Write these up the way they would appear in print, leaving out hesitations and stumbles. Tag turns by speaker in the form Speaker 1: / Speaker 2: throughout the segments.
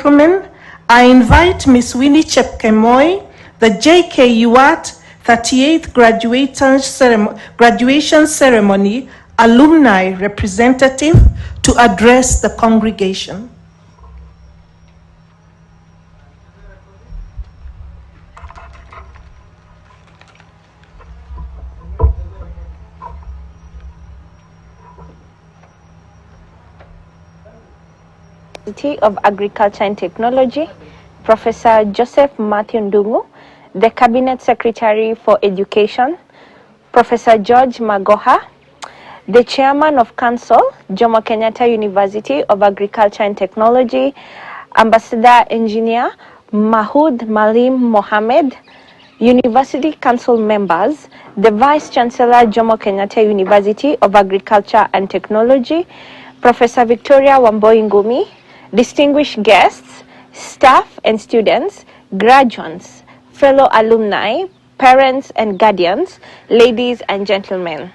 Speaker 1: gentlemen, I invite Ms. Winnie Chepkemoi, the JKUAT 38th graduation ceremony alumni representative, to address the congregation.
Speaker 2: Of Agriculture and Technology, Professor Joseph Matthew Ndungu, the Cabinet Secretary for Education, Professor George Magoha, the Chairman of Council, Jomo Kenyatta University of Agriculture and Technology, Ambassador Engineer Mahood Malim Mohammed, University Council members, the Vice Chancellor, Jomo Kenyatta University of Agriculture and Technology, Professor Victoria Wamboi Ngumi, distinguished guests, staff and students, graduates, fellow alumni, parents and guardians, ladies and gentlemen.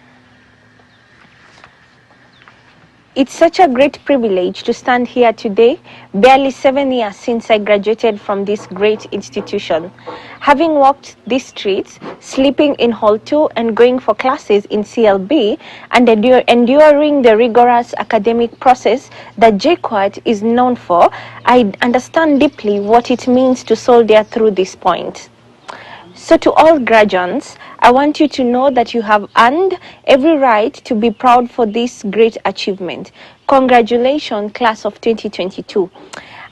Speaker 2: It's such a great privilege to stand here today, barely 7 years since I graduated from this great institution. Having walked these streets, sleeping in Hall 2 and going for classes in CLB, and enduring the rigorous academic process that JKUAT is known for, I understand deeply what it means to soldier through this point. So to all graduates, I want you to know that you have earned every right to be proud for this great achievement. Congratulations, class of 2022.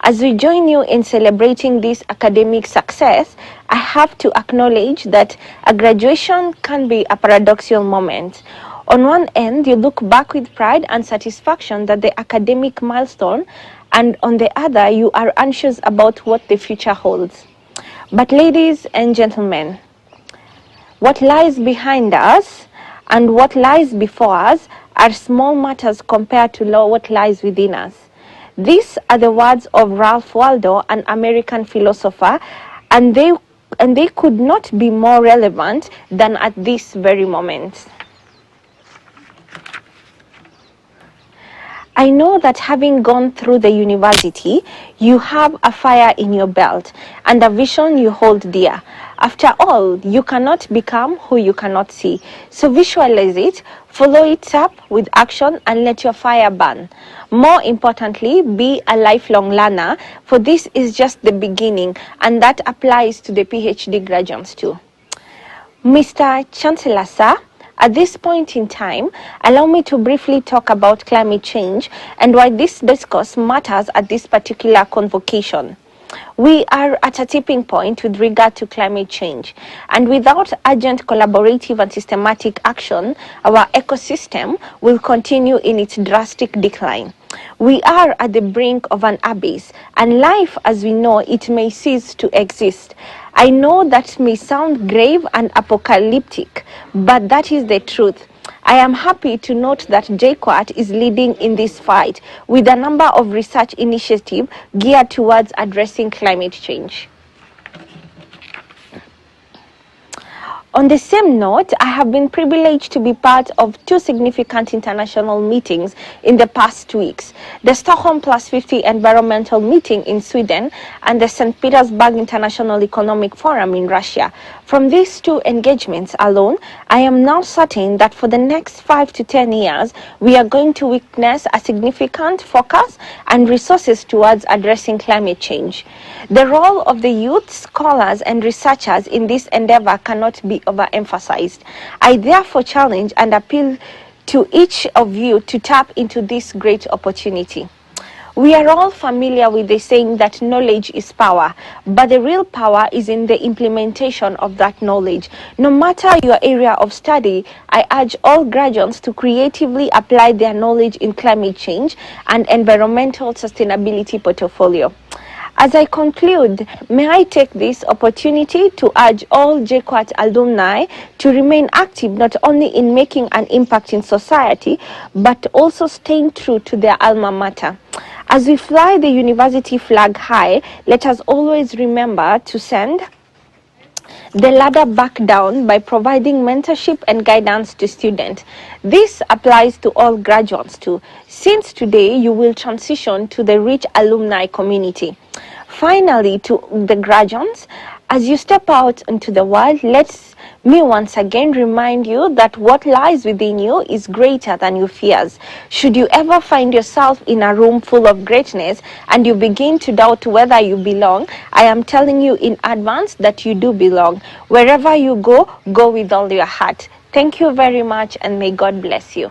Speaker 2: As we join you in celebrating this academic success, I have to acknowledge that a graduation can be a paradoxical moment. On one end, you look back with pride and satisfaction that the academic milestone, and on the other, you are anxious about what the future holds. But ladies and gentlemen, what lies behind us and what lies before us are small matters compared to what lies within us. These are the words of Ralph Waldo, an American philosopher, and they could not be more relevant than at this very moment. I know that having gone through the university, you have a fire in your belt and a vision you hold dear. After all, you cannot become who you cannot see. So visualize it, follow it up with action, and let your fire burn. More importantly, be a lifelong learner, for this is just the beginning, and that applies to the PhD graduates too. Mr. Chancellor, sir, at this point in time, allow me to briefly talk about climate change and why this discourse matters at this particular convocation. We are at a tipping point with regard to climate change, and without urgent collaborative and systematic action, our ecosystem will continue in its drastic decline. We are at the brink of an abyss, and life as we know it may cease to exist. I know that may sound grave and apocalyptic, but that is the truth. I am happy to note that JKUAT is leading in this fight with a number of research initiatives geared towards addressing climate change. On the same note, I have been privileged to be part of two significant international meetings in the past weeks: the Stockholm Plus 50 Environmental Meeting in Sweden and the St. Petersburg International Economic Forum in Russia. From these two engagements alone, I am now certain that for the next 5 to 10 years, we are going to witness a significant focus and resources towards addressing climate change. The role of the youth, scholars, and researchers in this endeavor cannot be overemphasized. I therefore challenge and appeal to each of you to tap into this great opportunity. We are all familiar with the saying that knowledge is power, but the real power is in the implementation of that knowledge. No matter your area of study, I urge all graduates to creatively apply their knowledge in climate change and environmental sustainability portfolio. As I conclude, may I take this opportunity to urge all JKUAT alumni to remain active not only in making an impact in society, but also staying true to their alma mater. As we fly the university flag high, let us always remember to send the ladder back down by providing mentorship and guidance to students. This applies to all graduates too, since today you will transition to the rich alumni community. finally, to the graduates, as you step out into the world, let me once again remind you that what lies within you is greater than your fears. Should you ever find yourself in a room full of greatness and you begin to doubt whether you belong, I am telling you in advance that you do belong. Wherever you go, go with all your heart. Thank you very much, and may God bless you.